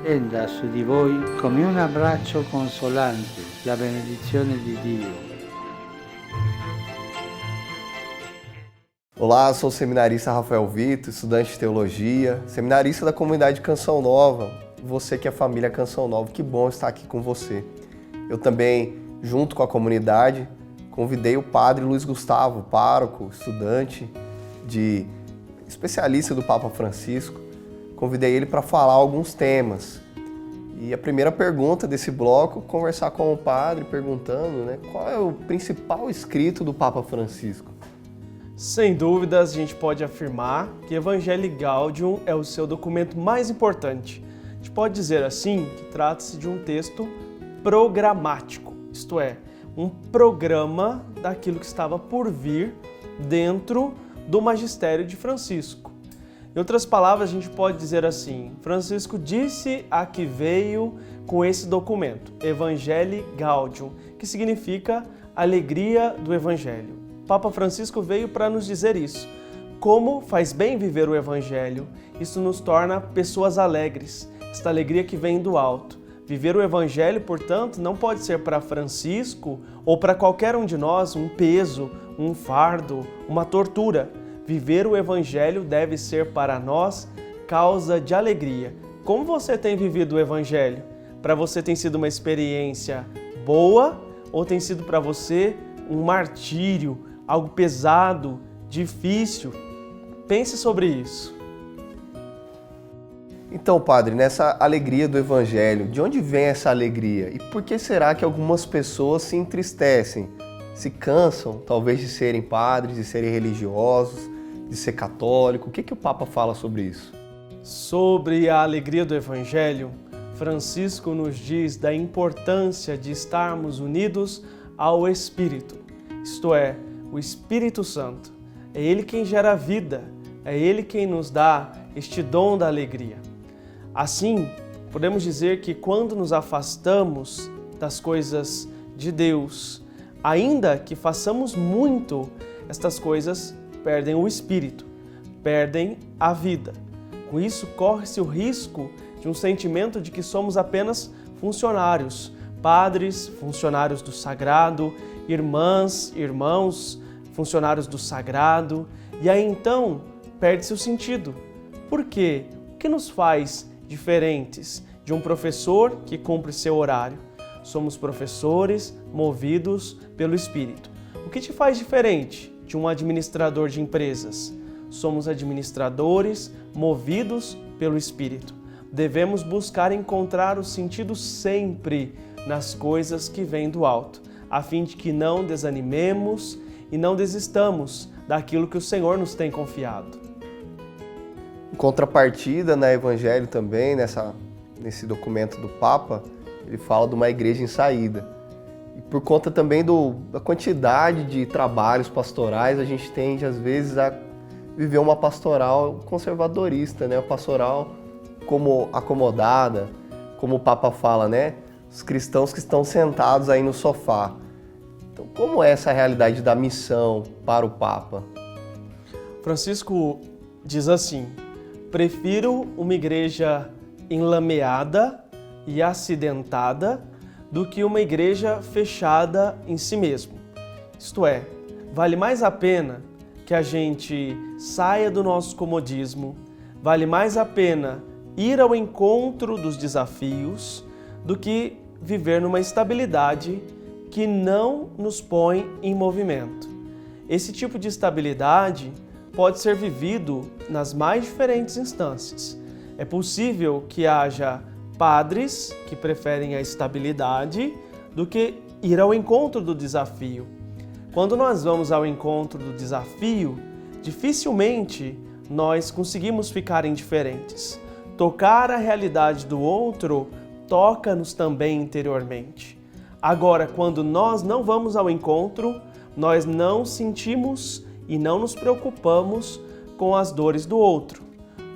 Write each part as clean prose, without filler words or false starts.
Tenda su di voi come un abbraccio consolante la benedizione di Dio. Olá, sou o seminarista Rafael Vitor, estudante de teologia, seminarista da comunidade Canção Nova. Você que é família Canção Nova, que bom estar aqui com você. Eu também, junto com a comunidade, convidei o padre Luiz Gustavo, pároco, estudante, especialista do Papa Francisco. Convidei ele para falar alguns temas. E a primeira pergunta desse bloco, conversar com o padre perguntando, qual é o principal escrito do Papa Francisco? Sem dúvidas, a gente pode afirmar que Evangelii Gaudium é o seu documento mais importante. A gente pode dizer assim que trata-se de um texto programático, isto é, um programa daquilo que estava por vir dentro do magistério de Francisco. Em outras palavras, a gente pode dizer assim, Francisco disse a que veio com esse documento, Evangelii Gaudium, que significa alegria do Evangelho. Papa Francisco veio para nos dizer isso. Como faz bem viver o Evangelho, isso nos torna pessoas alegres, esta alegria que vem do alto. Viver o Evangelho, portanto, não pode ser para Francisco ou para qualquer um de nós um peso, um fardo, uma tortura. Viver o Evangelho deve ser para nós causa de alegria. Como você tem vivido o Evangelho? Para você tem sido uma experiência boa ou tem sido para você um martírio, algo pesado, difícil? Pense sobre isso. Então, padre, nessa alegria do Evangelho, de onde vem essa alegria? E por que será que algumas pessoas se entristecem, se cansam, talvez, de serem padres, de serem religiosos, de ser católico? O que o Papa fala sobre isso? Sobre a alegria do Evangelho, Francisco nos diz da importância de estarmos unidos ao Espírito, isto é, o Espírito Santo. É Ele quem gera a vida, é Ele quem nos dá este dom da alegria. Assim, podemos dizer que quando nos afastamos das coisas de Deus, ainda que façamos muito, estas coisas perdem o Espírito, perdem a vida. Com isso, corre-se o risco de um sentimento de que somos apenas funcionários, padres, funcionários do sagrado, irmãs, irmãos, funcionários do sagrado, e aí então perde-se o sentido. Por quê? O que nos faz diferentes de um professor que cumpre seu horário? Somos professores movidos pelo Espírito. O que te faz diferente de um administrador de empresas? Somos administradores movidos pelo Espírito. Devemos buscar encontrar o sentido sempre nas coisas que vêm do alto, a fim de que não desanimemos e não desistamos daquilo que o Senhor nos tem confiado. Em contrapartida, no Evangelho também, nesse documento do Papa, ele fala de uma igreja em saída. E por conta também da quantidade de trabalhos pastorais, a gente tende, às vezes, a viver uma pastoral conservadorista, uma pastoral como acomodada, como o Papa fala, os cristãos que estão sentados aí no sofá. Então, como é essa realidade da missão para o Papa? Francisco diz assim, prefiro uma igreja enlameada e acidentada do que uma igreja fechada em si mesmo. Isto é, vale mais a pena que a gente saia do nosso comodismo, vale mais a pena ir ao encontro dos desafios do que viver numa estabilidade que não nos põe em movimento. Esse tipo de estabilidade pode ser vivido nas mais diferentes instâncias. É possível que haja padres que preferem a estabilidade do que ir ao encontro do desafio. Quando nós vamos ao encontro do desafio, dificilmente nós conseguimos ficar indiferentes. Tocar a realidade do outro toca-nos também interiormente. Agora, quando nós não vamos ao encontro, nós não sentimos e não nos preocupamos com as dores do outro.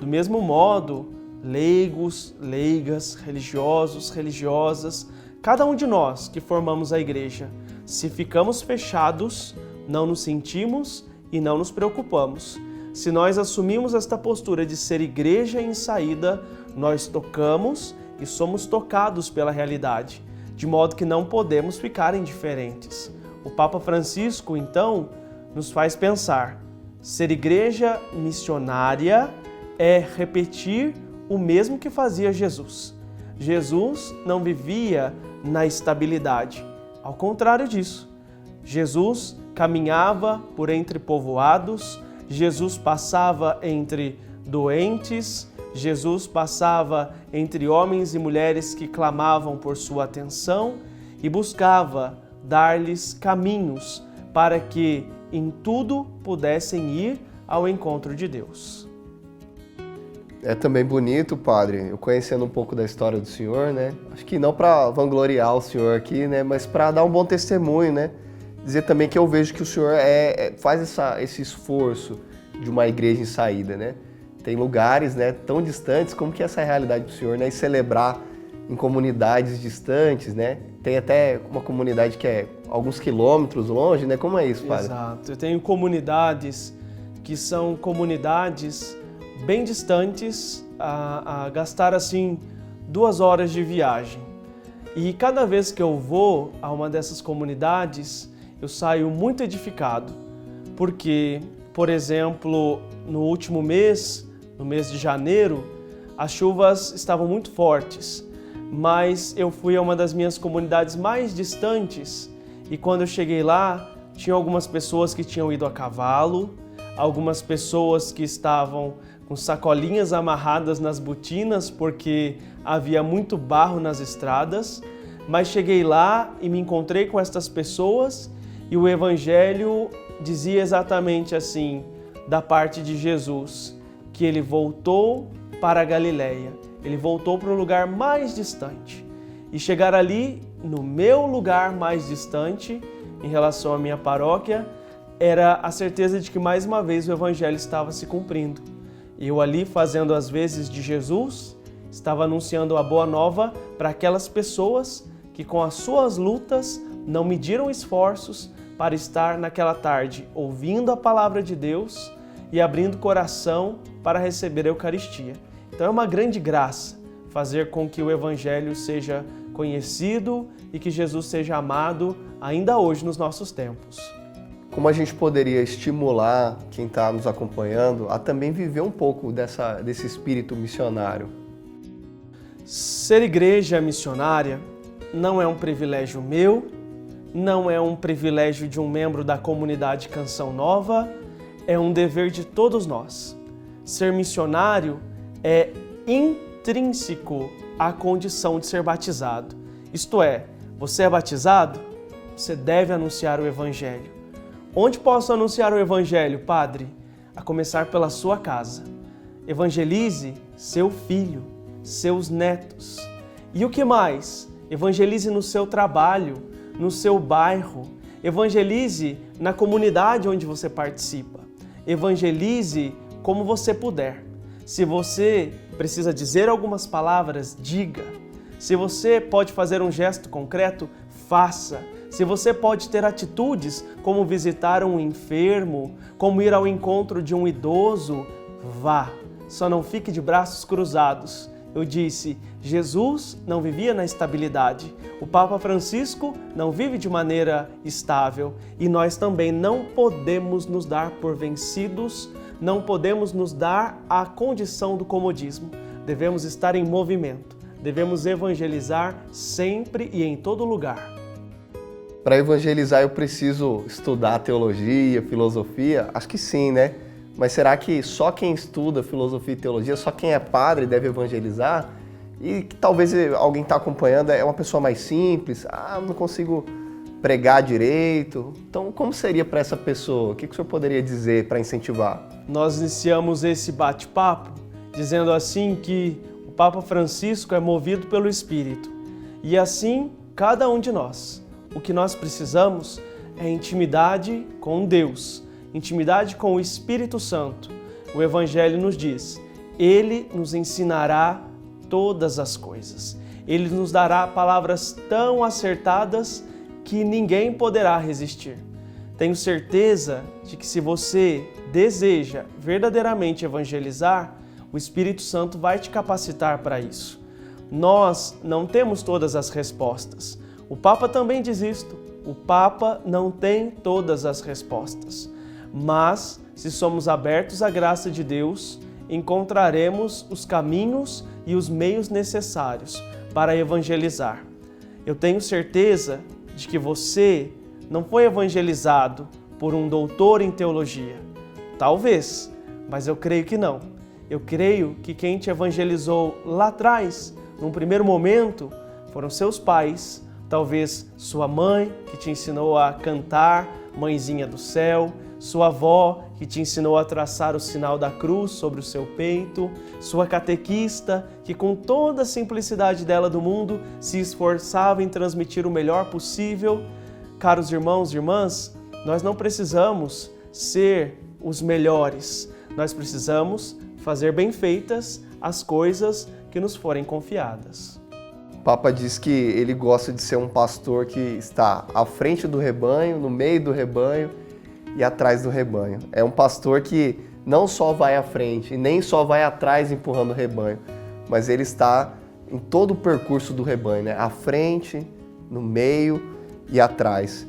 Do mesmo modo, leigos, leigas, religiosos, religiosas, cada um de nós que formamos a igreja, se ficamos fechados, não nos sentimos e não nos preocupamos. Se nós assumimos esta postura de ser igreja em saída, nós tocamos e somos tocados pela realidade, de modo que não podemos ficar indiferentes. O Papa Francisco, então, nos faz pensar: ser igreja missionária é repetir o mesmo que fazia Jesus. Jesus não vivia na estabilidade. Ao contrário disso, Jesus caminhava por entre povoados, Jesus passava entre doentes, Jesus passava entre homens e mulheres que clamavam por sua atenção e buscava dar-lhes caminhos para que em tudo pudessem ir ao encontro de Deus. É também bonito, padre, eu conhecendo um pouco da história do senhor, né? Acho que não para vangloriar o senhor aqui, né? Mas para dar um bom testemunho, né? Dizer também que eu vejo que o senhor faz esse esforço de uma igreja em saída, né? Tem lugares, né, tão distantes, como que é essa realidade do senhor, né? E celebrar em comunidades distantes, né? Tem até uma comunidade que é alguns quilômetros longe, né? Como é isso, padre? Exato. Eu tenho comunidades que são comunidades bem distantes, a gastar assim 2 horas de viagem. E cada vez que eu vou a uma dessas comunidades, eu saio muito edificado, porque, por exemplo, no último mês, no mês de janeiro, as chuvas estavam muito fortes, mas eu fui a uma das minhas comunidades mais distantes e quando eu cheguei lá, tinha algumas pessoas que tinham ido a cavalo, algumas pessoas que estavam com sacolinhas amarradas nas botinas porque havia muito barro nas estradas, mas cheguei lá e me encontrei com estas pessoas e o Evangelho dizia exatamente assim, da parte de Jesus, que ele voltou para a Galileia, ele voltou para o lugar mais distante. E chegar ali, no meu lugar mais distante, em relação à minha paróquia, era a certeza de que mais uma vez o Evangelho estava se cumprindo. Eu ali, fazendo as vezes de Jesus, estava anunciando a boa nova para aquelas pessoas que com as suas lutas não mediram esforços para estar naquela tarde ouvindo a palavra de Deus e abrindo coração para receber a Eucaristia. Então é uma grande graça fazer com que o Evangelho seja conhecido e que Jesus seja amado ainda hoje nos nossos tempos. Como a gente poderia estimular quem está nos acompanhando a também viver um pouco desse espírito missionário? Ser igreja missionária não é um privilégio meu, não é um privilégio de um membro da comunidade Canção Nova, é um dever de todos nós. Ser missionário é intrínseco à condição de ser batizado. Isto é, você é batizado, você deve anunciar o Evangelho. Onde posso anunciar o Evangelho, Padre? A começar pela sua casa. Evangelize seu filho, seus netos. E o que mais? Evangelize no seu trabalho, no seu bairro. Evangelize na comunidade onde você participa. Evangelize como você puder. Se você precisa dizer algumas palavras, diga. Se você pode fazer um gesto concreto, faça. Se você pode ter atitudes como visitar um enfermo, como ir ao encontro de um idoso, vá. Só não fique de braços cruzados. Eu disse, Jesus não vivia na estabilidade. O Papa Francisco não vive de maneira estável. E nós também não podemos nos dar por vencidos, não podemos nos dar a condição do comodismo. Devemos estar em movimento. Devemos evangelizar sempre e em todo lugar. Para evangelizar eu preciso estudar teologia, filosofia? Acho que sim, né? Mas será que só quem estuda filosofia e teologia, só quem é padre deve evangelizar? E que talvez alguém está acompanhando é uma pessoa mais simples, não consigo pregar direito. Então, como seria para essa pessoa? O que o senhor poderia dizer para incentivar? Nós iniciamos esse bate-papo dizendo assim que o Papa Francisco é movido pelo Espírito. E assim, cada um de nós. O que nós precisamos é intimidade com Deus, intimidade com o Espírito Santo. O Evangelho nos diz, Ele nos ensinará todas as coisas. Ele nos dará palavras tão acertadas que ninguém poderá resistir. Tenho certeza de que se você deseja verdadeiramente evangelizar, o Espírito Santo vai te capacitar para isso. Nós não temos todas as respostas. O Papa também diz isto. O Papa não tem todas as respostas. Mas, se somos abertos à graça de Deus, encontraremos os caminhos e os meios necessários para evangelizar. Eu tenho certeza de que você não foi evangelizado por um doutor em teologia. Talvez, mas eu creio que não. Eu creio que quem te evangelizou lá atrás, num primeiro momento, foram seus pais, talvez sua mãe, que te ensinou a cantar, Mãezinha do Céu, sua avó, que te ensinou a traçar o sinal da cruz sobre o seu peito, sua catequista, que com toda a simplicidade dela do mundo se esforçava em transmitir o melhor possível. Caros irmãos e irmãs, nós não precisamos ser os melhores, nós precisamos fazer bem feitas as coisas que nos forem confiadas. O Papa diz que ele gosta de ser um pastor que está à frente do rebanho, no meio do rebanho e atrás do rebanho. É um pastor que não só vai à frente e nem só vai atrás empurrando o rebanho, mas ele está em todo o percurso do rebanho, né? À frente, no meio e atrás.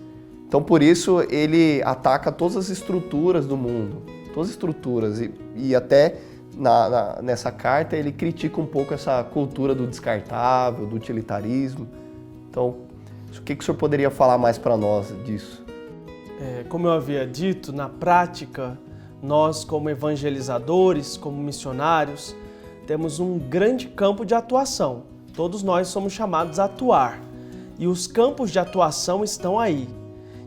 Então, por isso, ele ataca todas as estruturas do mundo, todas as estruturas, e até nessa carta ele critica um pouco essa cultura do descartável, do utilitarismo. Então, o que o senhor poderia falar mais para nós disso? Como eu havia dito, na prática, nós como evangelizadores, como missionários, temos um grande campo de atuação. Todos nós somos chamados a atuar. E os campos de atuação estão aí.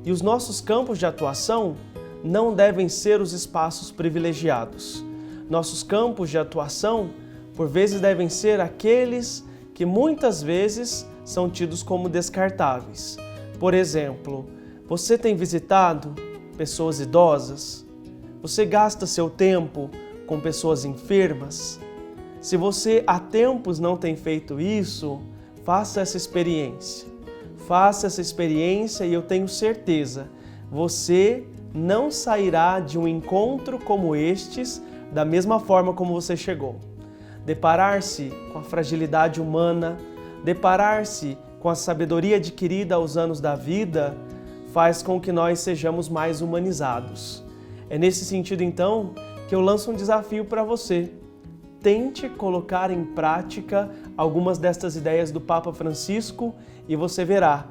E os nossos campos de atuação não devem ser os espaços privilegiados. Nossos campos de atuação, por vezes, devem ser aqueles que muitas vezes são tidos como descartáveis. Por exemplo, você tem visitado pessoas idosas? Você gasta seu tempo com pessoas enfermas? Se você há tempos não tem feito isso, faça essa experiência. Faça essa experiência e eu tenho certeza, você não sairá de um encontro como estes da mesma forma como você chegou. Deparar-se com a fragilidade humana, deparar-se com a sabedoria adquirida aos anos da vida, faz com que nós sejamos mais humanizados. É nesse sentido, então, que eu lanço um desafio para você. Tente colocar em prática algumas destas ideias do Papa Francisco e você verá,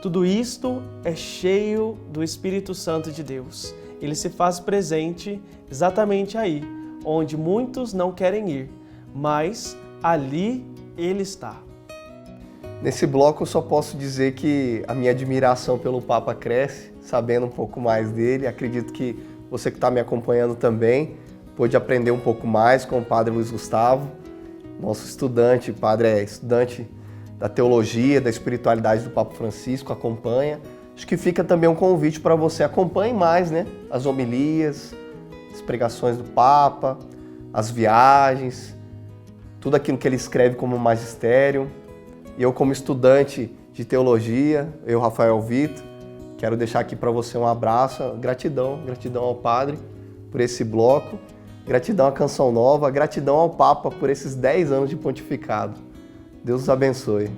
tudo isto é cheio do Espírito Santo de Deus. Ele se faz presente exatamente aí, onde muitos não querem ir, mas ali ele está. Nesse bloco eu só posso dizer que a minha admiração pelo Papa cresce, sabendo um pouco mais dele. Acredito que você que está me acompanhando também pôde aprender um pouco mais com o Padre Luiz Gustavo, nosso estudante. O padre é estudante da teologia, da espiritualidade do Papa Francisco, acompanha. Acho que fica também um convite para você, acompanhe mais, né? As homilias, as pregações do Papa, as viagens, tudo aquilo que ele escreve como magistério. E eu, como estudante de teologia, eu, Rafael Vitor, quero deixar aqui para você um abraço, gratidão ao Padre por esse bloco, gratidão à Canção Nova, gratidão ao Papa por esses 10 anos de pontificado. Deus os abençoe.